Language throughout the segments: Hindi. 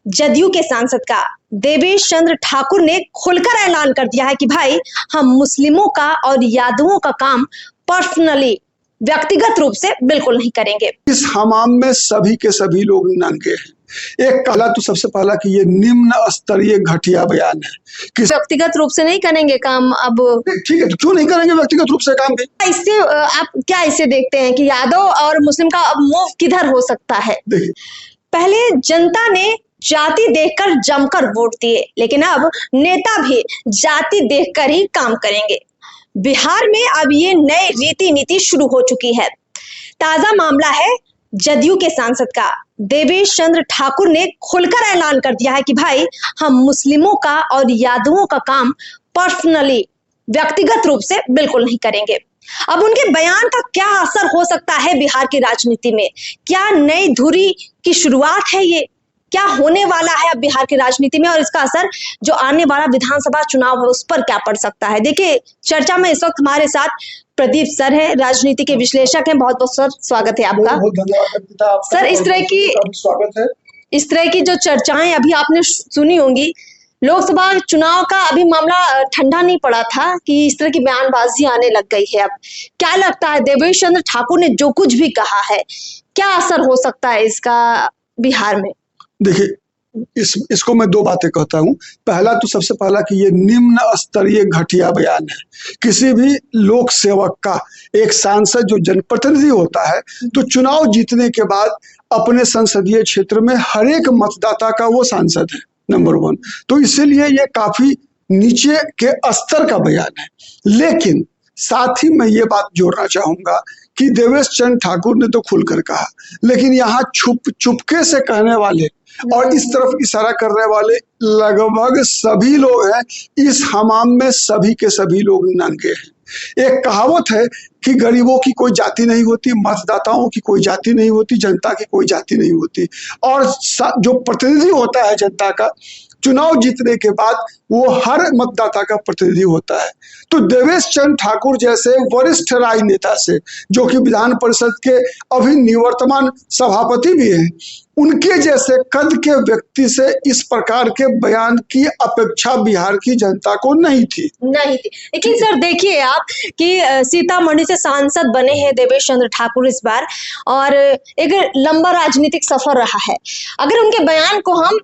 जदयू के सांसद का देवेश चंद्र ठाकुर ने खुलकर ऐलान कर दिया है कि भाई हम मुस्लिमों का और यादवों का काम पर्सनली व्यक्तिगत रूप से बिल्कुल नहीं करेंगे। इस हमाम में सभी के सभी लोग नंगे हैं। एक कहला तो सबसे पहला कि ये निम्न स्तरीय घटिया बयान है कि व्यक्तिगत रूप से नहीं करेंगे काम। अब ठीक है, तो क्यों नहीं करेंगे व्यक्तिगत रूप से काम भी? इससे आप क्या इसे देखते हैं कि यादव और मुस्लिम का अब मूव किधर हो सकता है? देखिए, पहले जनता ने जाति देखकर जमकर वोट दिए, लेकिन अब नेता भी जाति देखकर ही काम करेंगे। बिहार में अब ये नई रीति नीति शुरू हो चुकी है। ताजा मामला है जदयू के सांसद का देवेश चंद्र ठाकुर ने खुलकर ऐलान कर दिया है कि भाई हम मुस्लिमों का और यादवों का काम पर्सनली व्यक्तिगत रूप से बिल्कुल नहीं करेंगे। अब उनके बयान का क्या असर हो सकता है बिहार की राजनीति में? क्या नई धुरी की शुरुआत है ये? क्या होने वाला है अब बिहार की राजनीति में और इसका असर जो आने वाला विधानसभा चुनाव है उस पर क्या पड़ सकता है? देखिए, चर्चा में इस वक्त हमारे साथ प्रदीप सर है, राजनीति के विश्लेषक हैं। बहुत बहुत सर स्वागत है आपका। बहुत धन्यवाद सर। इस तरह की जो चर्चाएं अभी आपने सुनी होंगी, लोकसभा चुनाव का अभी मामला ठंडा नहीं पड़ा था कि इस तरह की बयानबाजी आने लग गई है। अब क्या लगता है देवेश चंद्र ठाकुर ने जो कुछ भी कहा है, क्या असर हो सकता है इसका बिहार में? देखिए, इसको मैं दो बातें कहता हूं। पहला तो सबसे पहला कि ये निम्न स्तरीय घटिया बयान है। किसी भी लोक सेवक का, एक सांसद जो जनप्रतिनिधि होता है, तो चुनाव जीतने के बाद अपने संसदीय क्षेत्र में हर एक मतदाता का वो सांसद है, नंबर 1। तो इसीलिए ये काफी नीचे के स्तर का बयान है। लेकिन साथ ही मैं ये बात जोड़ना चाहूंगा कि देवेश चंद्र ठाकुर ने तो खुलकर कहा, लेकिन यहाँ चुपके से कहने वाले और इस तरफ इशारा करने वाले लगभग सभी लोग हैं। इस हमाम में सभी के सभी लोग नंगे हैं। एक कहावत है कि गरीबों की कोई जाति नहीं होती, मतदाताओं की कोई जाति नहीं होती, जनता की कोई जाति नहीं होती। और जो प्रतिनिधि होता है जनता का, चुनाव जीतने के बाद वो हर मतदाता का प्रतिनिधि होता है। तो देवेश चंद्र ठाकुर जैसे वरिष्ठ राजनेता से, जो कि विधान परिषद के अभी निवर्तमान सभापति भी हैं, उनके जैसे कद के व्यक्ति से इस प्रकार के बयान की अपेक्षा बिहार की जनता को नहीं थी। लेकिन सर देखिए आप कि सीतामढ़ी से सांसद बने हैं देवेश चंद्र ठाकुर इस बार, और एक लंबा राजनीतिक सफर रहा है। अगर उनके बयान को हम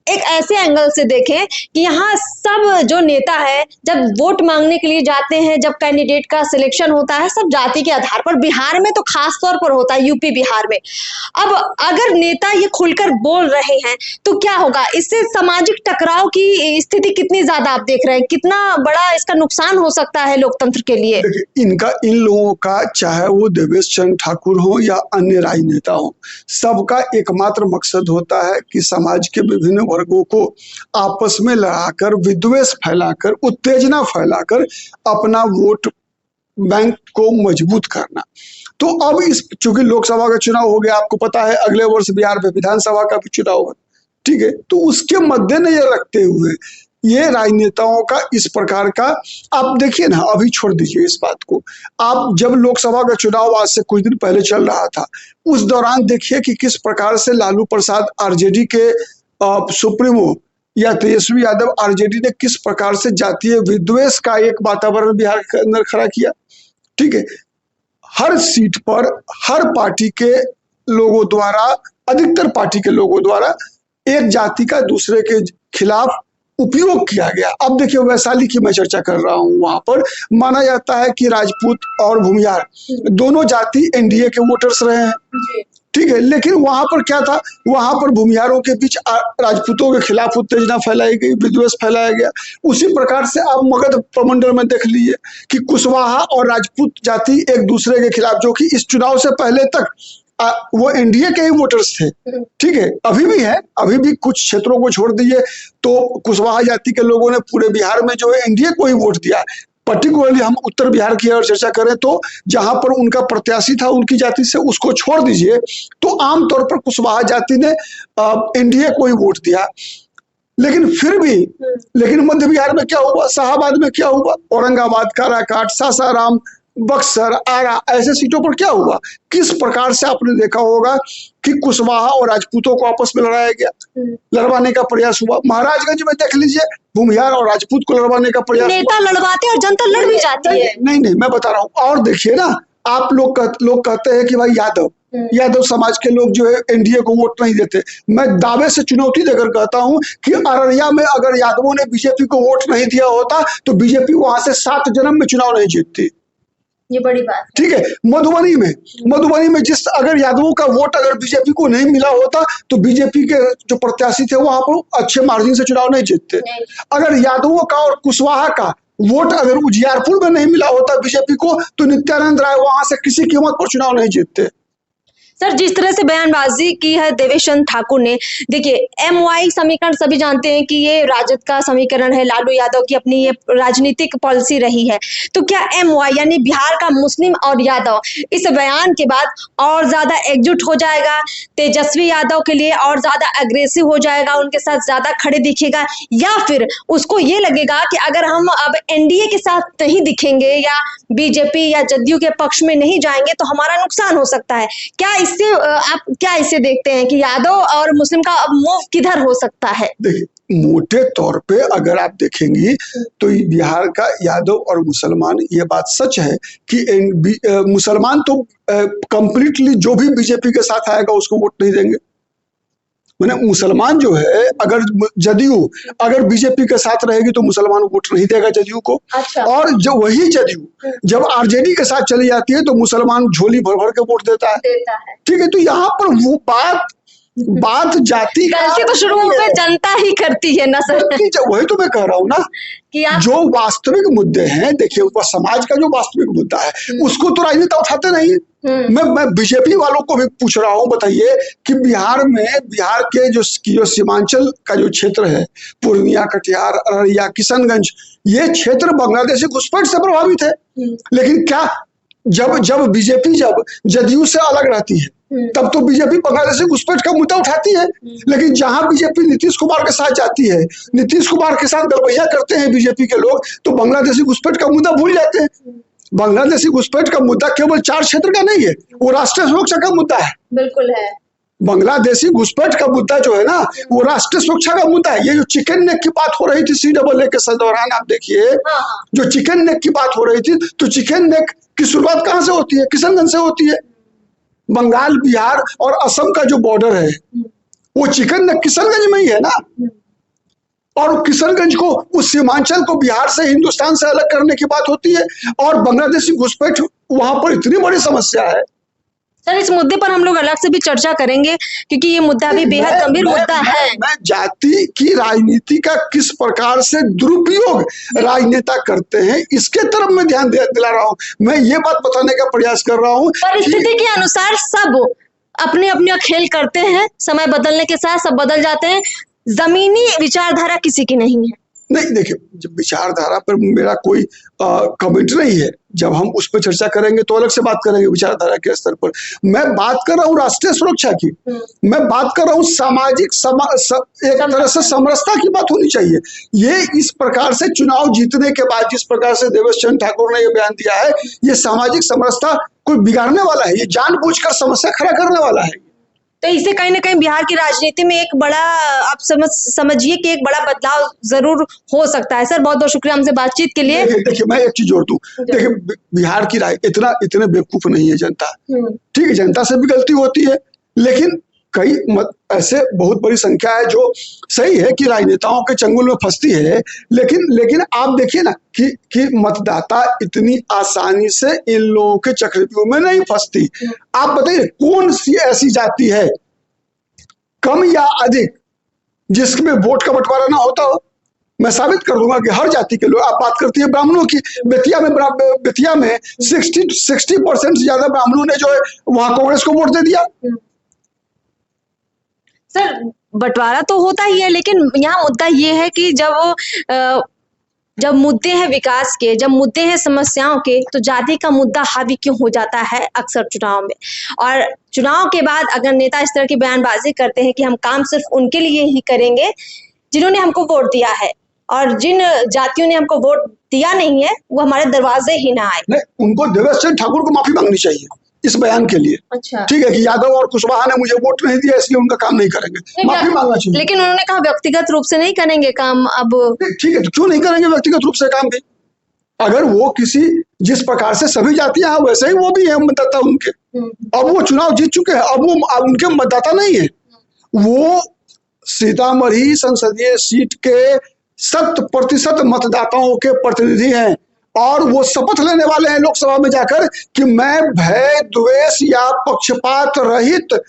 एक ऐसे एंगल से देखें कि यहाँ सब जो नेता है जब वोट मांगने के लिए जाते हैं, जब कैंडिडेट का सिलेक्शन होता है, सब जाति के आधार पर, बिहार में तो खास तौर पर होता है, यूपी बिहार में। अब अगर नेता ये खुलकर बोल रहे हैं तो क्या होगा? इससे सामाजिक टकराव की स्थिति कितनी ज्यादा आप देख रहे हैं? कितना बड़ा इसका नुकसान हो सकता है लोकतंत्र के लिए? इन लोगों का, चाहे वो देवेश चंद्र ठाकुर हो या अन्य राजनेता हो, सबका एकमात्र मकसद होता है कि समाज के विभिन्न वर्गों को आपस में लड़ाकर, विद्वेष फैलाकर, उत्तेजना फैलाकर अपना वोट बैंक को मजबूत करना। तो अब चूंकि लोकसभा का चुनाव हो गया, आपको पता है अगले वर्ष बिहार में विधानसभा का भी चुनाव होगा, ठीक है? तो उसके मद्देनजर रखते हुए ये राजनेताओं का इस प्रकार का, आप देखिए ना, अभी छोड़ दीजिए इस बात को, आप जब लोकसभा का चुनाव आज से कुछ दिन पहले चल रहा था, उस दौरान देखिए कि किस प्रकार से लालू प्रसाद आरजेडी के सुप्रीमो या तेजस्वी यादव आरजेडी ने किस प्रकार से जातीय विद्वेष का एक वातावरण बिहार के अंदर खड़ा किया, ठीक है? हर सीट पर हर पार्टी के लोगों द्वारा, अधिकतर पार्टी के लोगों द्वारा एक जाति का दूसरे के खिलाफ उपयोग किया गया। अब देखिए, वैशाली की मैं चर्चा कर रहा हूं, वहां पर माना जाता है कि राजपूत और भूमियार दोनों जाति एनडीए के वोटर्स रहे हैं, ठीक है? लेकिन वहां पर क्या था? वहां पर भूमियारों के बीच राजपूतों के खिलाफ उत्तेजना फैलाई गई, विद्वेष फैलाया गया। उसी प्रकार से आप मगध प्रमंडल में देख लीजिए कि कुशवाहा और राजपूत जाति एक दूसरे के खिलाफ, जो कि इस चुनाव से पहले तक वो एनडीए के ही वोटर्स थे, ठीक है? अभी भी है, अभी भी कुछ क्षेत्रों को छोड़ दीजिए तो कुशवाहा जाति के लोगों ने पूरे बिहार में जो है एनडीए को ही वोट दिया। पर्टिकुलरली हम उत्तर बिहार की अगर चर्चा करें तो जहां पर उनका प्रत्याशी था उनकी जाति से, उसको छोड़ दीजिए तो आमतौर पर कुशवाहा जाति ने एनडीए को ही वोट दिया। लेकिन मध्य बिहार में क्या हुआ? शाहाबाद में क्या हुआ? औरंगाबाद, काराकाट, सासाराम, बक्सर, आरा ऐसे सीटों पर क्या हुआ? किस प्रकार से आपने देखा होगा कि कुशवाहा और राजपूतों को आपस में लड़ाया गया, लड़वाने का प्रयास हुआ। महाराजगंज में देख लीजिए, भूमिहार और राजपूत को लड़वाने का प्रयास हुआ। नेता लड़वाते और जनता लड़ भी जाती है। नहीं, मैं बता रहा हूँ। और देखिए ना, आप लोग कहते हैं कि भाई यादव समाज के लोग जो है एनडीए को वोट नहीं देते। मैं दावे से चुनौती देकर कहता हूं कि अररिया में अगर यादवों ने बीजेपी को वोट नहीं दिया होता तो बीजेपी वहां से 7 जन्म में चुनाव नहीं जीतती। ये बड़ी बात, ठीक है। मधुबनी में जिस अगर यादवों का वोट अगर बीजेपी को नहीं मिला होता तो बीजेपी के जो प्रत्याशी थे वहां पर अच्छे मार्जिन से चुनाव नहीं जीतते। अगर यादवों का और कुशवाहा का वोट अगर उजियारपुर में नहीं मिला होता बीजेपी को तो नित्यानंद राय वहां से किसी कीमत पर चुनाव नहीं जीतते। सर, जिस तरह से बयानबाजी की है देवेश चंद्र ठाकुर ने, देखिए MY समीकरण सभी जानते हैं कि ये राजद का समीकरण है, लालू यादव की अपनी ये राजनीतिक पॉलिसी रही है। तो क्या MY यानी बिहार का मुस्लिम और यादव इस बयान के बाद और ज्यादा एकजुट हो जाएगा, तेजस्वी यादव के लिए और ज्यादा अग्रेसिव हो जाएगा, उनके साथ ज्यादा खड़े दिखेगा, या फिर उसको ये लगेगा कि अगर हम अब एनडीए के साथ नहीं दिखेंगे या बीजेपी या जदयू के पक्ष में नहीं जाएंगे तो हमारा नुकसान हो सकता है? क्या इससे आप क्या इसे देखते हैं कि यादव और मुस्लिम का मूव किधर हो सकता है? देखिए, मोटे तौर पे अगर आप देखेंगी तो बिहार का यादव और मुसलमान, ये बात सच है कि मुसलमान तो कंप्लीटली जो भी बीजेपी के साथ आएगा उसको वोट नहीं देंगे। मैंने मुसलमान जो है अगर जदयू अगर बीजेपी के साथ रहेगी तो मुसलमान वोट नहीं देगा जदयू को। अच्छा। और जो वही जदयू जब आरजेडी के साथ चली जाती है तो मुसलमान झोली भर भर के वोट देता है। ठीक है। तो यहाँ पर वो बात जाति गलती तो शुरू में जनता ही करती है ना सर। वही तो मैं कह रहा हूँ ना कि जो वास्तविक मुद्दे हैं, देखिए वह समाज का जो वास्तविक मुद्दा है उसको तो राजनेता उठाते नहीं। मैं बीजेपी वालों को भी पूछ रहा हूँ, बताइए कि बिहार के जो सीमांचल का जो क्षेत्र है, पूर्णिया, कटिहार, अररिया, किशनगंज, ये क्षेत्र बांग्लादेशी घुसपैठ से प्रभावित है। लेकिन क्या जब बीजेपी जब जदयू से अलग रहती है तब तो बीजेपी बांग्लादेशी घुसपैठ का मुद्दा उठाती है। लेकिन जहां बीजेपी नीतीश कुमार के साथ जाती है, नीतीश कुमार के साथ गलबैया करते हैं बीजेपी के लोग, तो बांग्लादेशी घुसपैठ का मुद्दा भूल जाते हैं। बांग्लादेशी घुसपैठ का मुद्दा केवल 4 क्षेत्र का नहीं है, वो राष्ट्रीय सुरक्षा का मुद्दा है। बिल्कुल है। बांग्लादेशी घुसपैठ का मुद्दा जो है ना वो राष्ट्रीय सुरक्षा का मुद्दा है। ये जो चिकन नेक की बात हो रही थी CAA के दौरान, आप देखिए जो चिकन नेक की बात हो रही थी, तो चिकन नेक की शुरुआत कहाँ से होती है? किशनगंज से होती है। बंगाल, बिहार और असम का जो बॉर्डर है वो चिकन नेक किशनगंज में ही है ना। और किशनगंज को, उस सीमांचल को बिहार से, हिंदुस्तान से अलग करने की बात होती है और बांग्लादेशी घुसपैठ वहां पर इतनी बड़ी समस्या है। सर, इस मुद्दे पर हम लोग अलग से भी चर्चा करेंगे क्योंकि ये मुद्दा भी बेहद गंभीर मुद्दा है। मैं जाति की राजनीति का किस प्रकार से दुरुपयोग राजनेता करते हैं इसके तरफ मैं ध्यान दिला रहा हूँ। मैं ये बात बताने का प्रयास कर रहा हूँ। परिस्थिति के अनुसार सब अपने अपने खेल करते हैं, समय बदलने के साथ सब बदल जाते हैं, जमीनी विचारधारा किसी की नहीं है। नहीं, देखिए, जब विचारधारा पर मेरा कोई कमेंट नहीं है, जब हम उस पर चर्चा करेंगे तो अलग से बात करेंगे विचारधारा के स्तर पर। मैं बात कर रहा हूँ राष्ट्रीय सुरक्षा की, मैं बात कर रहा हूँ सामाजिक एक तरह से समरसता की बात होनी चाहिए। ये इस प्रकार से चुनाव जीतने के बाद जिस प्रकार से देवेश चंद्र ठाकुर ने ये बयान दिया है, ये सामाजिक समरसता कोई बिगाड़ने वाला है, ये जानबूझकर समस्या खड़ा करने वाला है। तो इसे कहीं ना कहीं बिहार की राजनीति में एक बड़ा, आप समझिए कि एक बड़ा बदलाव जरूर हो सकता है। सर, बहुत बहुत शुक्रिया हमसे बातचीत के लिए। देखिए, मैं एक चीज जोड़ दूं, देखिए बिहार की इतने बेवकूफ नहीं है जनता। ठीक है, जनता से भी गलती होती है, लेकिन कई ऐसे बहुत बड़ी संख्या है जो सही है कि राजनेताओं के चंगुल में फंसती है। लेकिन आप देखिए ना कि मतदाता इतनी आसानी से इन लोगों के चक्रव्यूह में नहीं फंसती। आप बताइए कौन सी ऐसी जाति है कम या अधिक जिसमें वोट का बंटवारा ना होता हो? मैं साबित कर दूंगा कि हर जाति के लोग, आप बात करती है ब्राह्मणों की, बेतिया में 60% से ज्यादा ब्राह्मणों ने जो है वहां कांग्रेस को वोट दे दिया। सर, बंटवारा तो होता ही है, लेकिन यहाँ मुद्दा ये है कि जब मुद्दे हैं विकास के, जब मुद्दे हैं समस्याओं के, तो जाति का मुद्दा हावी क्यों हो जाता है अक्सर चुनाव में। और चुनाव के बाद अगर नेता इस तरह की बयानबाजी करते हैं कि हम काम सिर्फ उनके लिए ही करेंगे जिन्होंने हमको वोट दिया है, और जिन जातियों ने हमको वोट दिया नहीं है वो हमारे दरवाजे ही ना आए। नहीं, उनको देवेश चंद्र ठाकुर को माफी मांगनी चाहिए इस बयान के लिए। अच्छा, ठीक है कि यादव और कुशवाहा ने मुझे वोट नहीं दिया इसलिए उनका काम नहीं करेंगे, माफी मांगना चाहिए। लेकिन उन्होंने कहा व्यक्तिगत रूप से नहीं करेंगे काम। अब ठीक है, तो क्यों नहीं करेंगे व्यक्तिगत रूप से काम भी? अगर वो किसी जिस प्रकार से सभी जातियां हैं वैसे ही वो भी है मतदाता उनके। अब वो चुनाव जीत चुके हैं, अब वो उनके मतदाता नहीं है, वो सीतामढ़ी संसदीय सीट के 100% मतदाताओं के प्रतिनिधि हैं और वो शपथ लेने वाले हैं लोकसभा में जाकर कि मैं भय द्वेष या पक्षपात रहित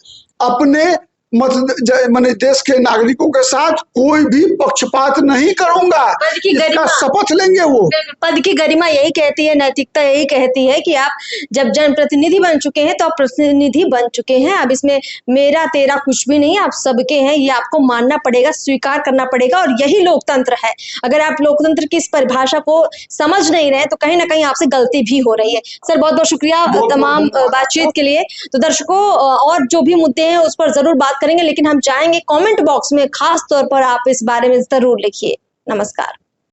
अपने माने देश के नागरिकों के साथ कोई भी पक्षपात नहीं करूंगा, इसका शपथ लेंगे वो। पद की गरिमा यही कहती है, नैतिकता यही कहती है कि आप जब जनप्रतिनिधि बन चुके हैं तो आप प्रतिनिधि बन चुके हैं। अब इसमें मेरा तेरा कुछ भी नहीं, आप सबके हैं, ये आपको मानना पड़ेगा, स्वीकार करना पड़ेगा और यही लोकतंत्र है। अगर आप लोकतंत्र की इस परिभाषा को समझ नहीं रहे तो कहीं ना कहीं आपसे गलती भी हो रही है। सर बहुत बहुत शुक्रिया तमाम बातचीत के लिए। तो दर्शकों और जो भी मुद्दे हैं उस पर जरूर बात करेंगे, लेकिन हम चाहेंगे कमेंट बॉक्स में खास तौर पर आप इस बारे में जरूर लिखिए। नमस्कार।